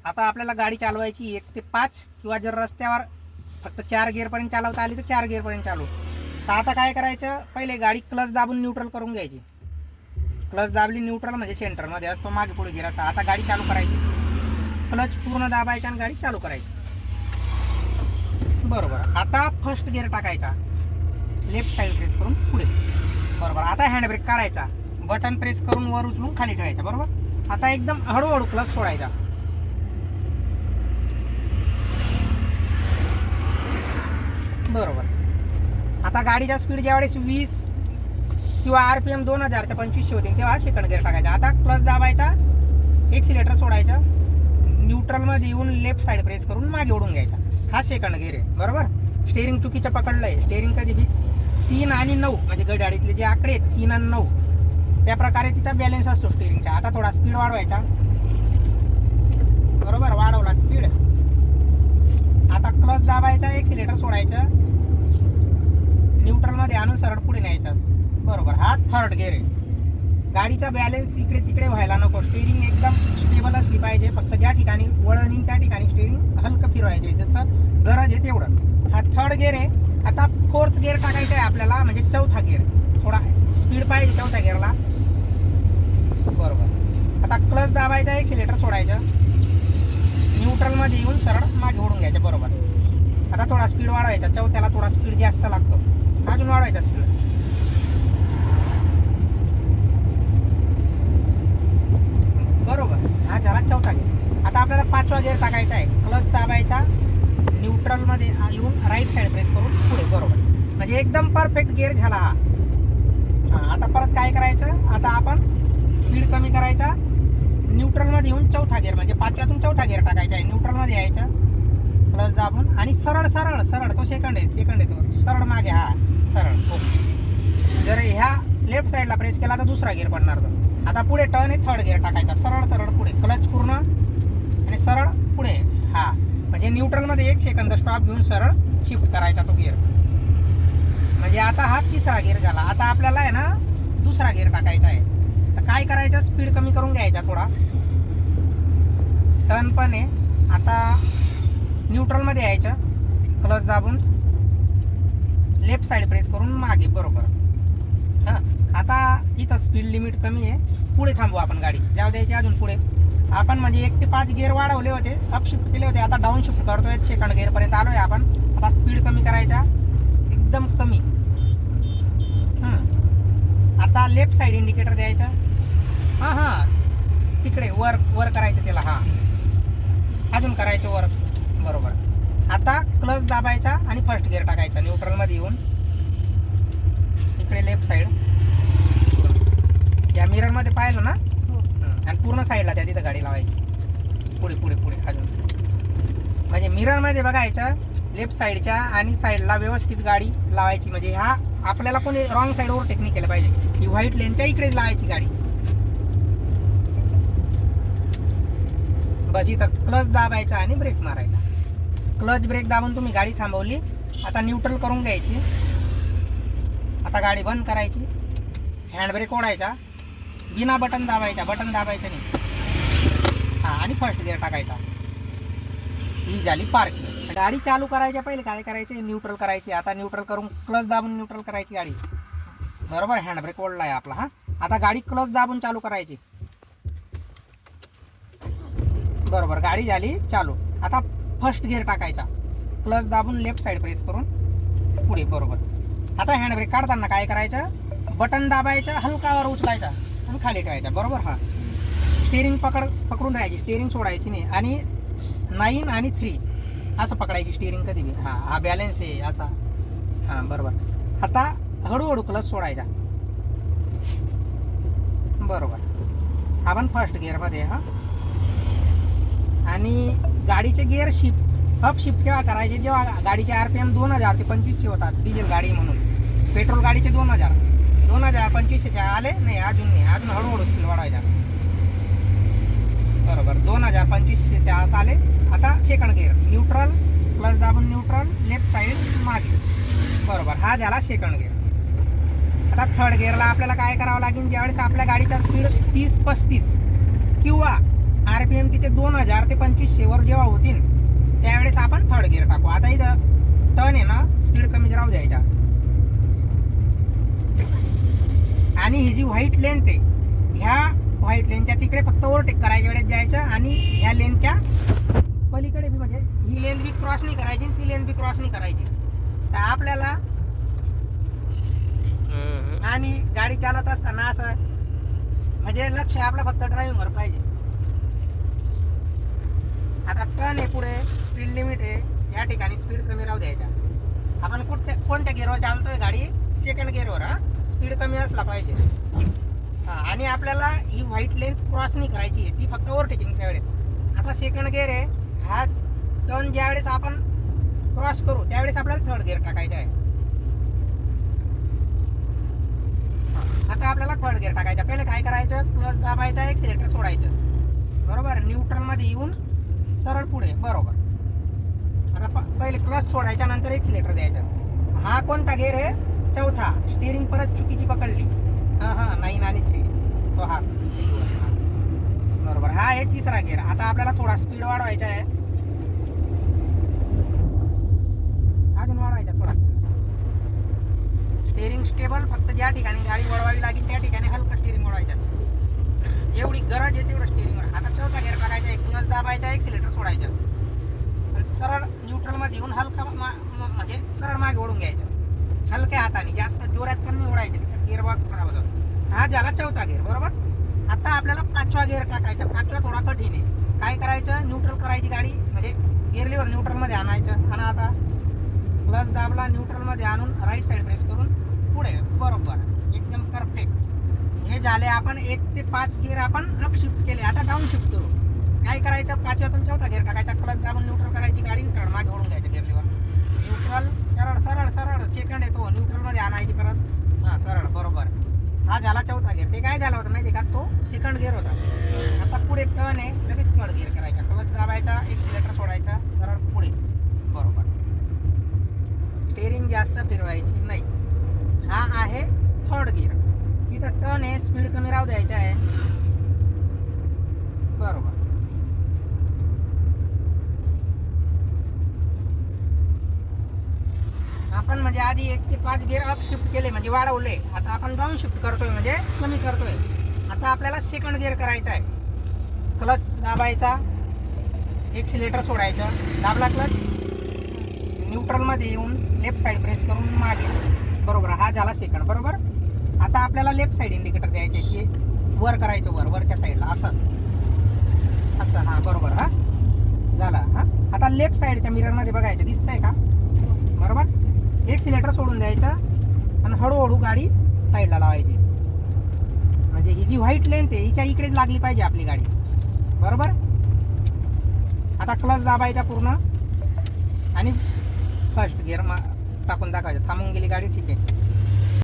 आता आपल्याला गाडी चालवायची 1 ते 5 किंवा जर रस्त्यावर फक्त 4 गिअरपर्यंत चालवता आली तर 4 गिअरपर्यंत चालू. तर आता काय करायचं, पहिले गाडी क्लच दाबून न्यूट्रल करून घ्यायची. क्लच दाबली न्यूट्रल म्हणजे सेंटरमध्ये असतो, मागे पुढे गिरायचा. आता गाडी चालू करायची, क्लच पूर्ण दाबायचा आणि गाडी चालू करायची. बरोबर. आता फर्स्ट गिअर टाकायचा, लेफ्ट साईड प्रेस करून पुढे. बरोबर. आता हँडब्रेक काढायचा, बटन प्रेस करून वर उचलून खाली ठेवायचा. बरोबर. आता एकदम हळूहळू क्लच सोडायचा. बरोबर. आता गाडीचा स्पीड ज्यावेळेस 20 किंवा RPM 2000 ते 2500 होते तेव्हा सेकंड गिअर टाकायचा. आता क्लच दाबायचा, एक्सिलेटर सोडायचं, न्यूट्रलमध्ये येऊन लेफ्ट साईड प्रेस करून मागे ओढून घ्यायचा. हा सेकंड गिअर आहे. बरोबर. स्टेअरिंग चुकीचं पकडलं आहे. स्टेअरिंग कधी बी 3 आणि 9 म्हणजे गाडीतले जे आकडे आहेत 3 आणि 9 त्या प्रकारे तिचा बॅलन्स असतो स्टेअरिंगचा. आता थोडा स्पीड वाढवायचा. बरोबर. वाढवला स्पीड. आता क्लच दाबायचा, एक्सिलेटर सोडायचं, न्यूट्रलमध्ये आणून सरळ पुढे न्यायचं. बरोबर. हा थर्ड गिअर आहे. गाडीचा बॅलन्स इकडे तिकडे व्हायला नको. स्टेअरिंग एकदम स्टेबल असली पाहिजे. फक्त ज्या ठिकाणी वळण येईल त्या ठिकाणी स्टेअरिंग हलकं फिरवायचे, जसं गरज आहे तेवढं. हा थर्ड गिअर आहे. आता फोर्थ गिअर टाकायचा आहे आपल्याला, म्हणजे चौथा गिअर. थोडा स्पीड पाहिजे चौथ्या गिअरला. बरोबर. आता क्लच दाबायचा, एक्सिलेटर सोडायचं, न्यूट्रलमध्ये येऊन सरळ मागे ओढून घ्यायचं. बरोबर. आता थोडा स्पीड वाढवायचा, चौथ्याला थोडा स्पीड जास्त लागतो, अजून वाढवायचा स्पीड. बरोबर. हा झाला चौथा गिअर. आता आपल्याला पाचवा गिअर टाकायचा आहे. क्लच दाबायचा, न्यूट्रलमध्ये येऊन राईट साईड प्रेस करून पुढे. बरोबर. म्हणजे एकदम परफेक्ट गिअर झाला हा. आता परत काय करायचं, आता आपण स्पीड कमी करायचा, न्यूट्रलमध्ये येऊन चौथा गिअर म्हणजे पाचव्यातून चौथा गिअर टाकायचा आहे. न्यूट्रलमध्ये यायचं, क्लच दाबून आणि सरळ सरळ सरळ तो सेकंड आहे तो सरळ मागे. हा सरळ. ओके. जर ह्या लेफ्ट साईडला प्रेस केला तर दुसरा गिअर पडणार. तो आता पुढे टर्न आहे, थर्ड गिअर टाकायचा, सरळ सरळ पुढे, क्लच पूर्ण आणि सरळ पुढे. हा म्हणजे न्यूट्रलमध्ये 1 सेकंद स्टॉप घेऊन सरळ शिफ्ट करायचा तो गिअर. म्हणजे आता हा तिसरा गिअर झाला. आता आपल्याला आहे ना दुसरा गिअर टाकायचा आहे. तर काय करायचं, स्पीड कमी करून घ्यायचा थोडा, टर्न पण आहे. आता न्यूट्रलमध्ये यायचं, क्लच दाबून लेफ्ट साईड प्रेस करून मागे. बरोबर. हां. आता इथं स्पीड लिमिट कमी आहे, पुढे थांबू आपण गाडी, जाऊ द्यायची अजून पुढे. आपण म्हणजे 1 ते 5 गिअर वाढवले होते, अप शिफ्ट केले होते, आता डाऊन शिफ्ट करतोय, सेकंड गिअरपर्यंत आलो आहे आपण. आता स्पीड कमी करायचा, एकदम कमी. आता लेफ्ट साईड इंडिकेटर द्यायचं. हां तिकडे वर वर करायचं त्याला. हां अजून करायचं वर. बरोबर. आता क्लच दाबायचा आणि फर्स्ट गिअर टाकायचा, न्यूट्रलमध्ये येऊन इकडे लेफ्ट साईड. या मिररमध्ये पाहिलं ना, आणि पूर्ण साईडला त्या तिथं गाडी लावायची, पुढे पुढे पुढे अजून. म्हणजे मिररमध्ये बघायचं लेफ्ट साईडच्या आणि साईडला व्यवस्थित गाडी लावायची. म्हणजे ह्या आपल्याला कोणी रॉंग साईड ओव्हरटेक नाही केलं पाहिजे. ही व्हाईट लेनच्या इकडेच लावायची गाडी. बस इथं क्लच दाबायचा आणि ब्रेक मारायचा. क्लच ब्रेक दाबून तुम्ही गाडी थांबवली. आता न्यूट्रल करून घ्यायची. आता गाडी बंद करायची, हँडब्रेक ओढायचा, बिना बटन दाबायचा, बटन दाबायचं नाही. हां आणि फर्स्ट गिअर टाकायचा. ही झाली पार्किंग. गाडी चालू करायच्या पहिले काय करायचे, न्यूट्रल करायची. आता न्यूट्रल करून क्लच दाबून न्यूट्रल करायची गाडी. बरोबर. हँडब्रेक ओढला आहे आपला. हां आता गाडी क्लच दाबून चालू करायची. बरोबर. गाडी झाली चालू. आता फर्स्ट गिअर टाकायचा, क्लच दाबून लेफ्ट साईड प्रेस करून पुढे. बरोबर. आता हँडब्रेक काढताना काय करायचं, बटन दाबायचं, हलकावर उचलायचा आणि खाली ठेवायचा. बरोबर. हां स्टेअरिंग पकडून राहायची, स्टेअरिंग सोडायची नाही. आणि 9 आणि 3 असं पकडायची स्टेअरिंग कधी बी. हां हा बॅलन्स आहे असा. हां बरोबर. आता हळूहळू क्लच सोडायचा. बरोबर. आपण फर्स्ट गिअरमध्ये. हां आणि गाडीचे गिअर अप शिफ्ट केव्हा करायचे, जेव्हा गाडीचे RPM 2000 ते 2500 होतात. डिझेल गाडी म्हणून. पेट्रोल गाडीचे 2000 2500 आले नाही, अजून नाही, अजून हळूहळू स्पीड वाढवायचा. बरोबर. 2000 2500 असं आले. आता सेकंड गिअर, न्यूट्रल, क्लच दाबून न्यूट्रल, लेफ्ट साईड मागे. बरोबर. हा झाला सेकंड गिअर. आता थर्ड गिअरला आपल्याला काय करावं लागेल, ज्यावेळेस आपल्या गाडीचा स्पीड 30-35 किंवा RPM तिचे 2000 ते 2500 वर जेव्हा होतील त्यावेळेस आपण थर्ड गिअर टाकू. आता इथं टर्न आहे ना, स्पीड कमी राहू द्यायचा. आणि ही जी व्हाईट लेंथ आहे, ह्या व्हाईट लेनच्या तिकडे फक्त ओव्हरटेक करायच्या वेळेस जायचं आणि ह्या लेनच्या पलीकडे बी, म्हणजे ही लेन बी क्रॉस नाही करायची ती लेन बी क्रॉस नाही करायची. तर आपल्याला आणि गाडी चालवत असताना असं म्हणजे लक्ष आपलं फक्त ड्रायव्हिंगवर पाहिजे. आता टर्न आहे, पुढे स्पीड लिमिट आहे, या ठिकाणी स्पीड कमी राहू द्यायचा. आपण कोणत्या गिअरवर चालतोय गाडी, सेकंड गिअरवर. स्पीड कमी असला पाहिजे. आणि आपल्याला ही व्हाईट लेन्थ क्रॉस नाही करायची आहे, ती फक्त ओव्हरटेकिंगच्या वेळेस. आता सेकंड गिअर आहे, हा टर्न ज्या वेळेस आपण क्रॉस करू त्यावेळेस आपल्याला थर्ड गिअर टाकायचा आहे. आता आपल्याला थर्ड गिअर टाकायचा. पहिले काय करायचं, क्लच दाबायचा, एक्सिलेटर सोडायचं. बरोबर, न्यूट्रल मध्ये येऊन सरळ पुढे. बरोबर. आता पहिले क्लच सोडायच्या नंतर एक्सिलेटर द्यायचं. हा कोणता गिअर आहे, चौथा. स्टीअरिंग परत चुकीची पकडली. हां 9 आणि 3 तो हा. बरोबर, हा आहे तिसरा गिअर. आता आपल्याला थोडा स्पीड वाढवायचा आहे, अजून वाढवायचा थोडा. स्टीअरिंग स्टेबल, फक्त ज्या ठिकाणी गाडी वळवावी लागेल त्या ठिकाणी हलकं स्टीअरिंग वळवायचं. एवढी गरज आहे तेवढं स्टीअरिंग. आता चौथा गिअर टाकायचा, एक क्लच दाबायचा, एक्सिलेटर सोडायचं आणि सरळ न्यूट्रलमध्ये येऊन हलका म्हणजे सरळ मागे ओढून घ्यायचं हलक्या हाताने. जास्त जोरात पण नाही ओढायचं, त्याच्यात गिअर बॉक्स खराब होतो. हा झाला चौथा गिअर. बरोबर. आता आपल्याला पाचवा गिअर टाकायचा. पाचवा थोडा कठीण आहे. काय करायचं, न्यूट्रल करायची गाडी, म्हणजे गिअर लिव्हर न्यूट्रलमध्ये आणायचं. आणि आता क्लच दाबला, न्यूट्रलमध्ये आणून राईट साईड प्रेस करून पुढे. बरोबर, एकदम परफेक्ट. हे झाले. आपण 1 ते 5 गिअर आपण अप शिफ्ट केले. आता डाऊन शिफ्ट करू. काय करायचं, पाचव्यातून चौथा गिअर टाकायचा, क्लच दाबून न्यूट्रल करायची गाडी, सरळ मागे ओढून घ्यायचं गिअर लिव्हर. न्यूट्रल, सरळ सरळ सरळ. सेकंड येतो, न्यूट्रलमध्ये आणायची परत. हां सरळ. बरोबर, हा झाला चौथा गिअर. ते काय झालं होतं माहिती का, तो सेकंड गिअर होता. आता पुढे टर्न आहे, लगेच थर्ड गिअर करायचा. क्लच दाबायचा, एक्सिलेटर सोडायचा, सरळ पुढे. बरोबर. स्टीअरिंग जास्त फिरवायची नाही. हा आहे थर्ड गिअर. इथं टर्न आहे, स्पीड कमी राहू द्यायचा आहे. बरोबर. आपण म्हणजे आधी 1 ते 5 गिअर अप शिफ्ट केले म्हणजे वाढवले. आता आपण डाऊन शिफ्ट करतोय म्हणजे कमी करतोय. आता आपल्याला सेकंड गिअर करायचा आहे. क्लच दाबायचा, एक्सिलेटर सोडायचं, दाबला क्लच, न्यूट्रलमध्ये येऊन लेफ्ट साईड प्रेस करून मागे. बरोबर, हा झाला सेकंड. बरोबर. आता आपल्याला लेफ्ट साईड इंडिकेटर द्यायचे की वर करायचं, वरच्या साईडला असं असं. हां बरोबर. हा झाला. हां आता लेफ्ट साईडच्या मिररमध्ये बघायचं, दिसतंय का. बरोबर. एक्सिलेटर सोडून द्यायचा आणि हळूहळू गाडी साईडला लावायची. म्हणजे ही जी व्हाईट लेंथ आहे हिच्या इकडेच लागली पाहिजे आपली गाडी. बरोबर. आता क्लच दाबायचा पूर्ण आणि फर्स्ट गिअर टाकून दाखवायचं. थांबून गेली गाडी, ठीक आहे.